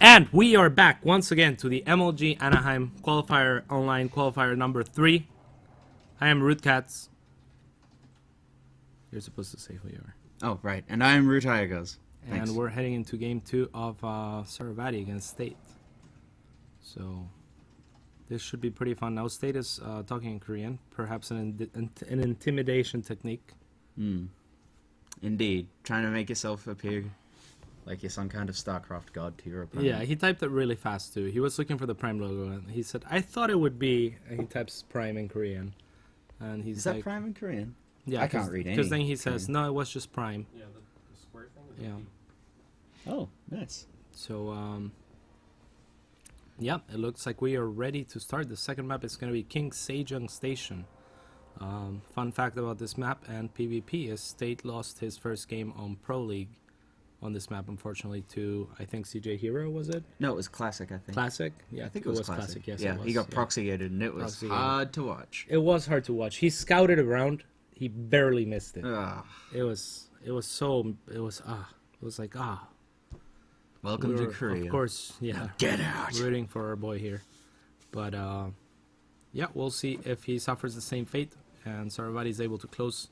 And we are back once again to the MLG Anaheim Qualifier Online Qualifier number 3. I am RootCats. You're supposed to say who you are. Oh, right. And I am NMrUUG. And we're heading into game 2 of SaroVati against State. So this should be pretty fun. Now State is talking in Korean, perhaps an intimidation technique. Indeed. Trying to make yourself appear like you're some kind of Starcraft god to your opponent. Yeah, he typed it really fast too. He was looking for the Prime logo and he said, I thought it would be, and he types Prime in Korean. And he's Is like, that Prime in Korean? Yeah, I can't read any. Because then he says, no, it was just Prime. Yeah, the square thing? Yeah. Oh, nice. So, yeah, it looks like we are ready to start. The second map is going to be KenZy Station. Fun fact about this map and PvP is State lost his first game on Pro League on this map, unfortunately, to, I think, CJ Hero, was it? No, it was Classic, I think. Classic? Yeah, I think it was Classic. Yes, yeah, it was. he got proxy-gated and it was Proxy-gated. hard to watch. It was hard to watch. He scouted around. He barely missed it. Ah. It was like, Welcome we to were, Korea. of course, yeah. Get out! Rooting for our boy here. But, yeah, we'll see if he suffers the same fate and SaroVati is able to close,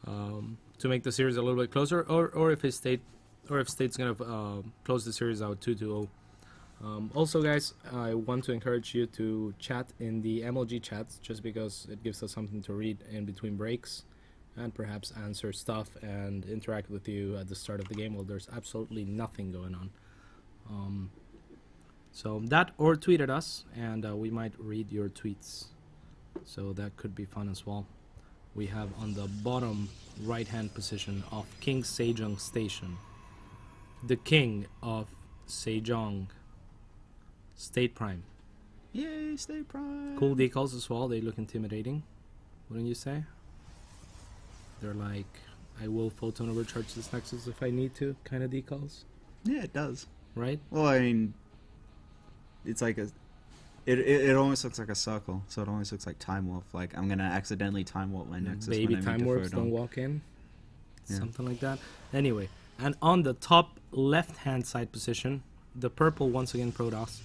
to make the series a little bit closer, or if State's going to close the series out 2-0. Also, guys, I want to encourage you to chat in the MLG chats just because it gives us something to read in between breaks and perhaps answer stuff and interact with you at the start of the game while there's absolutely nothing going on. So that, or tweet at us and we might read your tweets. So that could be fun as well. We have on the bottom right hand position of KenZy Station, the king of Sejong, State Prime. Yay, State Prime! Cool decals as well. They look intimidating, wouldn't you say? They're like, I will photon overcharge this Nexus if I need to kind of decals, Yeah, it does. right? Well, I mean, it's like it almost looks like a circle, so it almost looks like Time Warp. Like, I'm gonna accidentally Time Warp my Nexus Baby when I time meet warps to don't photon. walk in. Yeah. Something like that. Anyway, and on the top left hand side position, the purple once again Protoss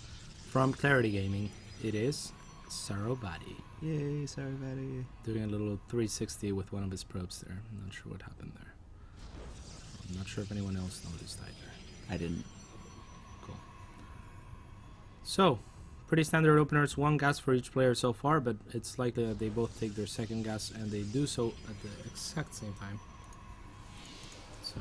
from Clarity Gaming, it is SaroVati. Yay, SaroVati. Doing a little 360 with one of his probes there. I'm not sure what happened there. I'm not sure if anyone else noticed either. I didn't. Cool. So, pretty standard openers, one gas for each player so far, but it's likely that they both take their second gas and they do so at the exact same time. So,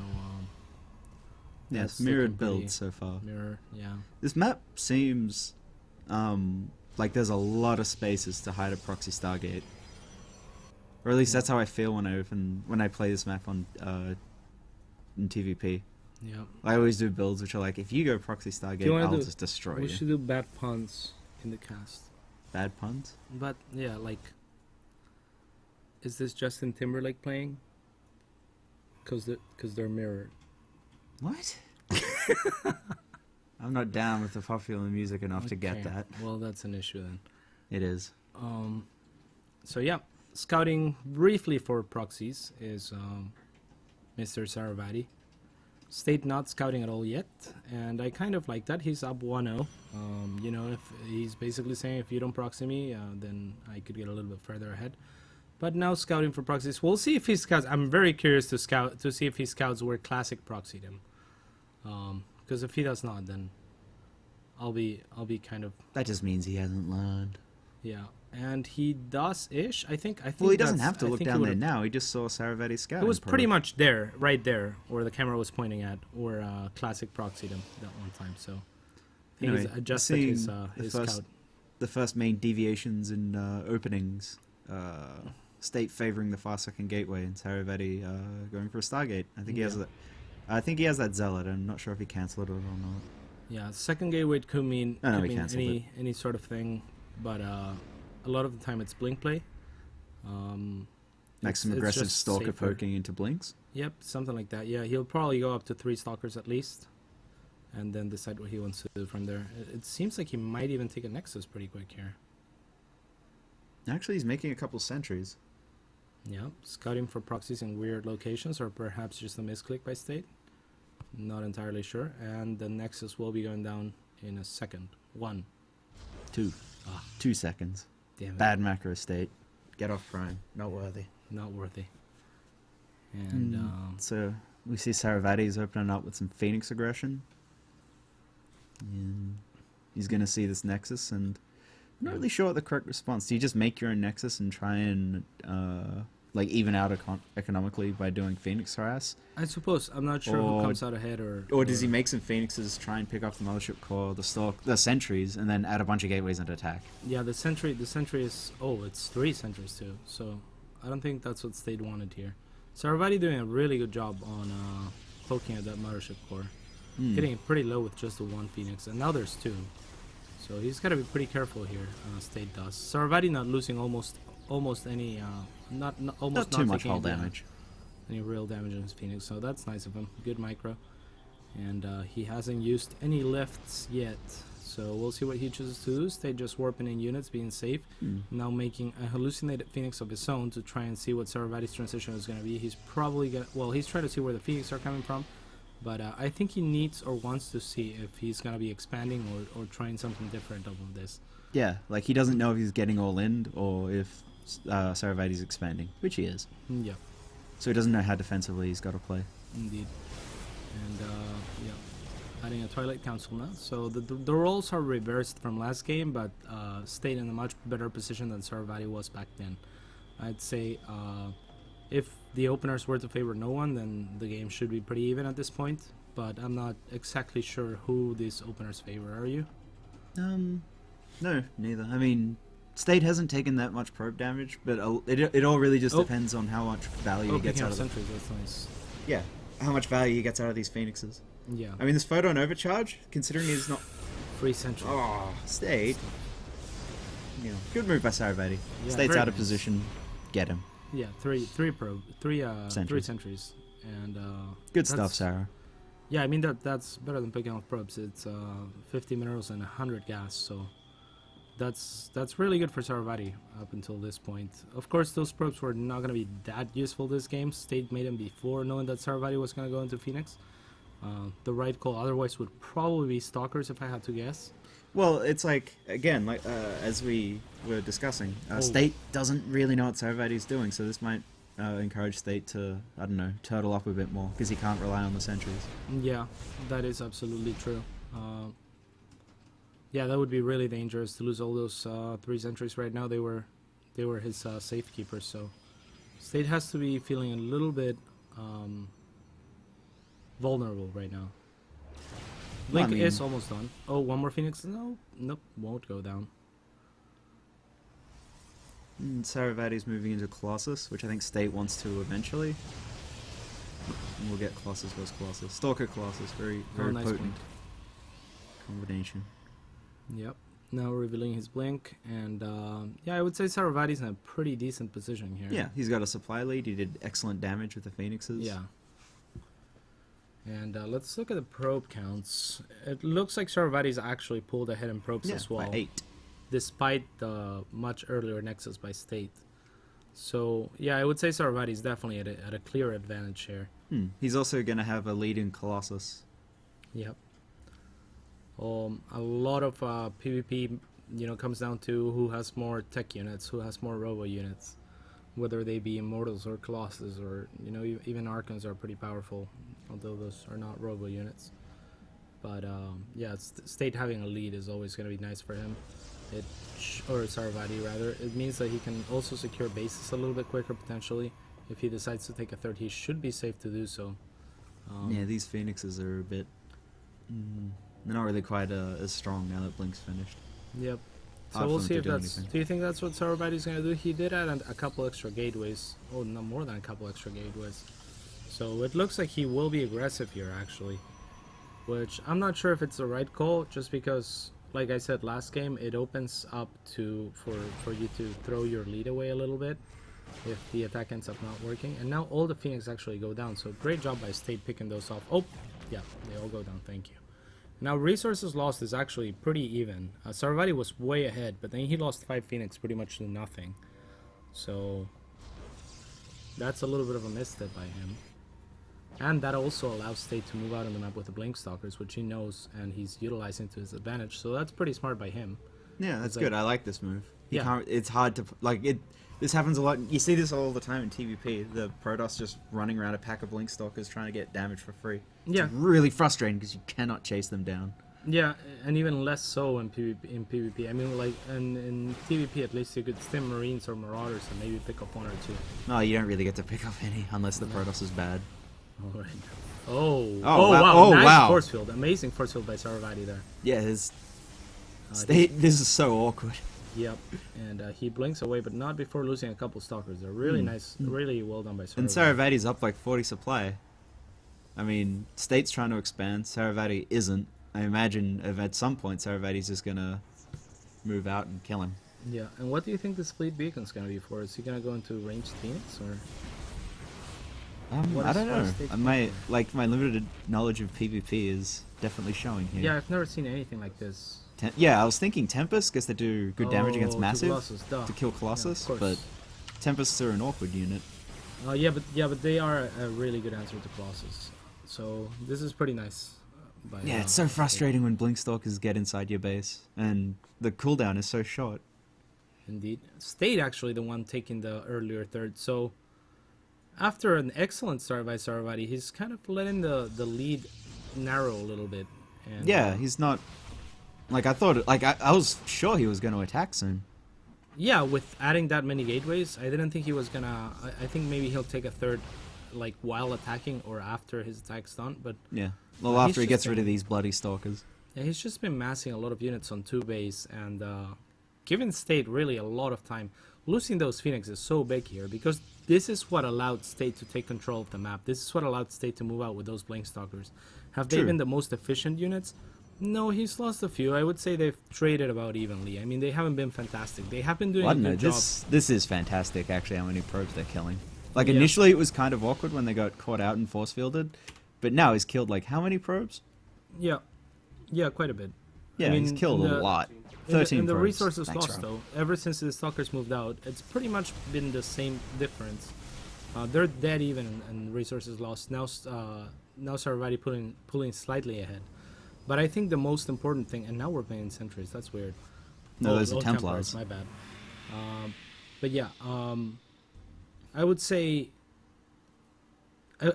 Yeah, that's it's mirrored looking pretty build so far. Mirror, yeah. This map seems like there's a lot of spaces to hide a proxy Stargate. Or at least that's how I feel when I play this map on in TVP. Yeah. I always do builds which are like, if you go proxy Stargate, I'll just destroy We you. should do bad puns in the cast. Bad puns? But, yeah, like, is this Justin Timberlake playing? Because they're mirrored. What? I'm not down with the popular music enough to get Okay, that. Well, that's an issue then. It is. So yeah, scouting briefly for proxies is Mr. SaroVati. State not scouting at all yet, and I kind of like that. He's up 1-0. You know, if he's basically saying if you don't proxy me, then I could get a little bit further ahead. But now scouting for proxies, we'll see if he scouts. I'm very curious to see if he scouts where Classic proxied him. Because if he does not, then I'll be kind of, That just means he hasn't learned. yeah. And he does-ish, I think. Well, he doesn't have to I look think he down there would've- now. He just saw SaroVati scout. It was pretty much there, right there, where the camera was pointing at, where Classic proxied him that one time. So I think Anyway, he's adjusted his scout. The first main deviations in openings. State favoring the far second gateway and SaroVati going for a Stargate. I think he has Yeah. that. I think he has that Zealot. I'm not sure if he cancelled it or not. Yeah, second gateway could mean, No, could he mean cancelled any sort of thing, but a lot of the time it's blink play. Like some it's aggressive just stalker safer. poking into blinks. Yep, something like that. Yeah, he'll probably go up to 3 stalkers at least, and then decide what he wants to do from there. It seems like he might even take a Nexus pretty quick here. Actually, he's making a couple sentries. Yeah, scouting for proxies in weird locations, or perhaps just a misclick by State. Not entirely sure. And the Nexus will be going down in a second. 1. 2. Ah. 2 seconds. Damn it. Bad macro state. Get off prime. Not worthy. Not worthy. And So we see SaroVati's opening up with some Phoenix aggression. And he's going to see this Nexus, and I'm not really sure what the correct response. Do you just make your own Nexus and try and like even out economically by doing Phoenix harass? I suppose. I'm not sure who comes out ahead, or does he make some Phoenixes, try and pick off the Mothership Core, the sentries, and then add a bunch of gateways and attack? Yeah, the sentry is... Oh, it's 3 sentries too. So I don't think that's what State wanted here. SaroVati doing a really good job on poking at that Mothership Core. Getting it pretty low with just the 1 Phoenix, and now there's 2. So he's got to be pretty careful here. State does. SaroVati not losing almost any, not too much taking hull damage. Any real damage on his Phoenix. So that's nice of him. Good micro, and he hasn't used any lifts yet. So we'll see what he chooses to do. State just warping in units, being safe. Now making a hallucinated Phoenix of his own to try and see what SaroVati's transition is going to be. He's probably gonna... Well, he's trying to see where the Phoenix are coming from. But I think he needs or wants to see if he's going to be expanding or trying something different of this. Yeah, like he doesn't know if he's getting all in or if SaroVati's expanding, which he is. Yeah. So he doesn't know how defensively he's got to play. Indeed. And, yeah, adding a Twilight Council now. So the roles are reversed from last game, but stayed in a much better position than SaroVati was back then. I'd say if the openers were to favor no one, then the game should be pretty even at this point. But I'm not exactly sure who these openers favor. Are you? No, neither. I mean, State hasn't taken that much probe damage, but it all really just depends on how much value he gets out of sentries, that's nice. Yeah, how much value he gets out of these Phoenixes. Yeah. I mean, this photon overcharge, considering he's not... Free sentry. Oh, State. Yeah, good move by SaroVati. Yeah, State's out of nice. position. Get him. Yeah, three sentries, and good stuff, Sarah. Yeah, I mean that's better than picking off probes. It's 50 minerals and 100 gas, so that's really good for SaroVati up until this point. Of course, those probes were not going to be that useful this game. State made them before knowing that SaroVati was going to go into Phoenix. The right call otherwise would probably be Stalkers if I had to guess. Well, it's like, again, like as we were discussing, State doesn't really know what SaroVati's doing, so this might encourage State to, I don't know, turtle up a bit more, because he can't rely on the sentries. Yeah, that is absolutely true. Yeah, that would be really dangerous to lose all those 3 sentries right now. They were his safekeepers, so State has to be feeling a little bit vulnerable right now. Blink is almost done. Oh, 1 more Phoenix? No, nope, won't go down. SaroVati's moving into Colossus, which I think State wants to eventually. And we'll get Colossus versus Colossus. Stalker Colossus, very nice potent blink. combination. Yep. Now revealing his blink, and yeah, I would say SaroVati's in a pretty decent position here. Yeah, he's got a supply lead. He did excellent damage with the Phoenixes. Yeah. And let's look at the probe counts. It looks like SaroVati's actually pulled ahead in probes as well. By 8. Despite the much earlier Nexus by State. So, yeah, I would say SaroVati's definitely at a clear advantage here. He's also going to have a lead in Colossus. Yep. A lot of PvP, comes down to who has more tech units, who has more robo units. Whether they be Immortals or Colossus or, even Archons are pretty powerful, although those are not robo units. But, yeah, State having a lead is always going to be nice for him. Or SaroVati, rather. It means that he can also secure bases a little bit quicker, potentially. If he decides to take a third, he should be safe to do so. Yeah, these Phoenixes are a bit... they're not really quite as strong now that Blink's finished. Yep. So Hard we'll for them see to if do that's... anything. Do you think that's what SaroVati's going to do? He did add a couple extra gateways. Oh, no, more than a couple extra gateways. So it looks like he will be aggressive here, actually. Which I'm not sure if it's the right call, just because... Like I said last game, it opens up for you to throw your lead away a little bit if the attack ends up not working. And now all the Phoenix actually go down, so great job by State picking those off. Oh, yeah, they all go down, thank you. Now resources lost is actually pretty even. SaroVati was way ahead, but then he lost 5 Phoenix pretty much to nothing. So that's a little bit of a misstep by him. And that also allows State to move out on the map with the Blink Stalkers, which he knows and he's utilizing to his advantage. So that's pretty smart by him. Yeah, that's It's good. like- I like this move. You Yeah. can't, it's hard to like it. This happens a lot. You see this all the time in TVP. The Protoss just running around a pack of Blink Stalkers trying to get damage for free. It's Yeah. really frustrating because you cannot chase them down. Yeah, and even less so in PvP. I mean, like, in PvP at least you could stim Marines or Marauders and maybe pick up one or two. No, you don't really get to pick up any unless the Protoss is bad. All right. Oh, wow. wow. Oh, Nice wow. force field. Amazing force field by SaroVati there. Yeah, this Uh, this is so awkward. Yep. And he blinks away, but not before losing a couple Stalkers. They're really nice, really well done by SaroVati. And SaroVati's up like 40 supply. I mean, State's trying to expand. SaroVati isn't. I imagine if at some point SaroVati's just gonna move out and kill him. Yeah, and what do you think this fleet beacon's gonna be for? Is he gonna go into ranged Phoenix or? What I is don't know. State My limited knowledge of PvP is definitely showing here. Yeah, I've never seen anything like this. Yeah, I was thinking Tempest because they do good damage against to Massive Colossus, duh. to kill Yeah, Colossus, of but course. Tempests are an awkward unit. Yeah, but they are a really good answer to Colossus. So this is pretty nice. Yeah, it's so frustrating when Blink Stalkers get inside your base and the cooldown is so short. Indeed, State actually the one taking the earlier third. So after an excellent start by SaroVati, he's kind of letting the lead narrow a little bit. And, Yeah, he's not. Like I thought, like I was sure he was going to attack soon. yeah, with adding that many gateways, I didn't think he was gonna. I think maybe he'll take a third, like while attacking or after his attack's done. But Yeah. Well, He's after he just gets rid been- of these bloody stalkers. yeah, he's just been massing a lot of units on 2 base and giving State really a lot of time. Losing those Phoenix is so big here because this is what allowed State to take control of the map. This is what allowed State to move out with those Blink Stalkers. Have they True. been the most efficient units? No, he's lost a few. I would say they've traded about evenly. I mean, they haven't been fantastic. They have been doing Well, I a don't know. good job. This is fantastic, actually, how many probes they're killing. Like, Yeah. initially it was kind of awkward when they got caught out and force fielded, but now he's killed, like, how many probes? Yeah, quite a bit. Yeah, he's mean, killed in a the- lot. In 13 the probes. resources Thanks, lost, Rob. though, ever since the Stalkers moved out, it's pretty much been the same difference. They're dead even in resources lost. Now SaroVati pulling slightly ahead. But I think the most important thing, and now we're playing sentries. That's weird. No, those are Templars. Templars. My bad. But yeah, I would say.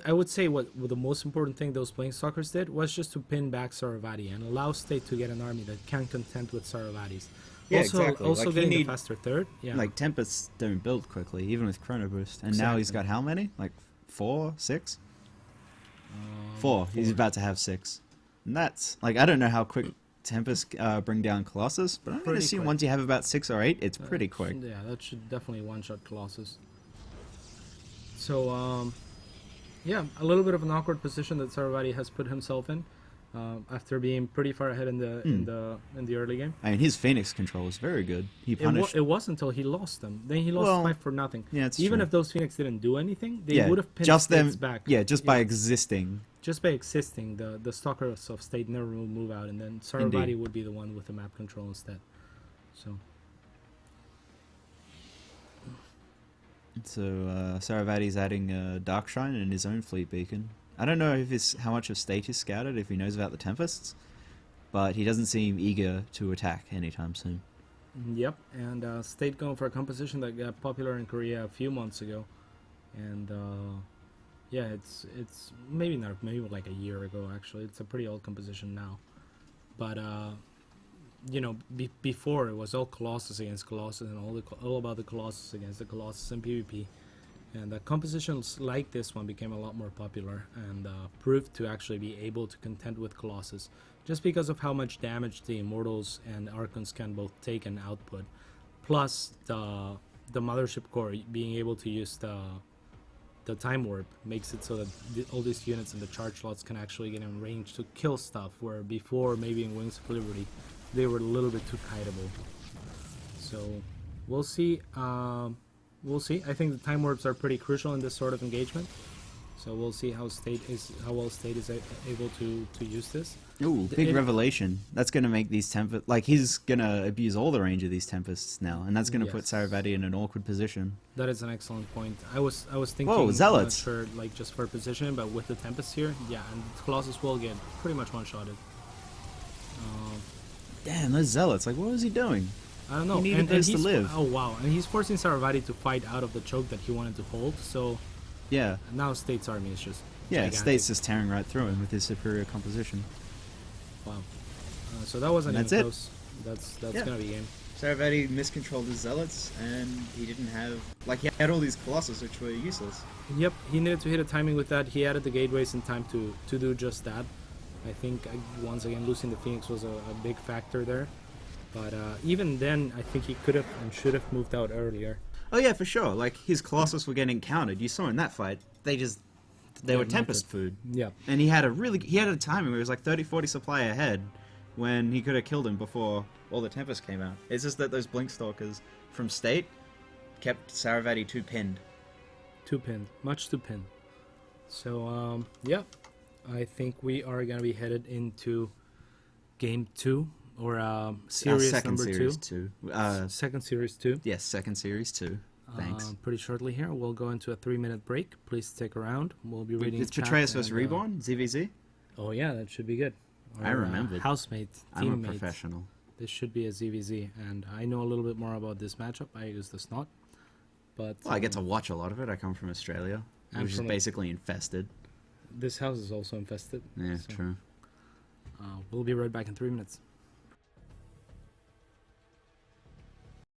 I would say what the most important thing those Blink Stalkers did was just to pin back SaroVati and allow State to get an army that can contend with SaroVati's. Yeah, also, exactly. Also Like, you getting the need- faster third. Yeah. Like, Tempests don't build quickly, even with Chrono Boost. And now he's Exactly. got how many? Like, 4? 6? 4. He's about to have 6. And that's, like, I don't know how quick Tempests bring down Colossus, but I'm going to Pretty assume quick. once you have about 6 or 8, it's pretty quick. Yeah, that should definitely one-shot Colossus. So, yeah, a little bit of an awkward position that SaroVati has put himself in after being pretty far ahead in the early game. I mean, his Phoenix control is very good. He It punished. was until he lost them. Then he lost Well, 5 for nothing. yeah, it's Even true. if those Phoenix didn't do anything, they yeah, would have pinned just them. States back. Yeah, just by existing. Just by existing, the Stalkers of State never will move out, and then SaroVati Indeed. would be the one with the map control instead. So. So SaroVati's adding Darkshine and his own fleet beacon. I don't know if how much of State is scouted, if he knows about the Tempests, but he doesn't seem eager to attack anytime soon. Yep, and State going for a composition that got popular in Korea a few months ago, and yeah, it's maybe like a year ago actually. It's a pretty old composition now, but you know, before it was all Colossus against Colossus and all about the Colossus against the Colossus in PvP, and compositions like this one became a lot more popular and proved to actually be able to contend with Colossus, just because of how much damage the Immortals and Archons can both take and output, plus the Mothership Core being able to use the Time Warp makes it so that all these units in the charge slots can actually get in range to kill stuff, where before maybe in Wings of Liberty they were a little bit too kiteable. So we'll see. We'll see. I think the Time Warps are pretty crucial in this sort of engagement. So we'll see how well State is able to use this. Ooh, big revelation. That's going to make these Tempests... Like, he's going to abuse all the range of these Tempests now, and that's going to put SaroVati in an awkward position. That is an excellent point. I was thinking... Whoa, Zealots! For, like, just for position, but with the Tempest here, yeah, and Colossus will get pretty much one-shotted. Damn, those Zealots. Like, what was he doing? I don't know. He needed those to live. Oh, wow. And he's forcing SaroVati to fight out of the choke that he wanted to hold, so... Yeah. Now State's army is just Yeah, gigantic. State's just tearing right through him with his superior composition. Wow. So that wasn't even That's it. close. That's gonna be game. SaroVati miscontrolled his Zealots, and he didn't have... Like, he had all these Colossus, which were useless. Yep, he needed to hit a timing with that. He added the gateways in time to do just that. I think, once again, losing the Phoenix was a big factor there. But even then, I think he could have and should have moved out earlier. Oh yeah, for sure. Like, his Colossus were getting countered. You saw in that fight, they were Tempest food. Yeah. And he had a timing where he was like 30-40 supply ahead when he could have killed him before all the Tempest came out. It's just that those Blink Stalkers from State kept SaroVati too pinned. Too pinned. Much too pinned. So, yeah. I think we are going to be headed into Game 2. Or series second number series 2. Second series 2. Yes, second series 2. Thanks. Pretty shortly here. We'll go into a 3-minute break. Please stick around. We'll be reading. It's Betrayus vs. Reborn? ZVZ? Oh, yeah, that should be good. Or, I remembered. Housemate, I'm a teammate. professional. This should be a ZVZ, and I know a little bit more about this matchup. I use the Snot. But Well, I get to watch a lot of it. I come from Australia, which is basically infested. This house is also infested. Yeah, so, true. We'll be right back in 3 minutes.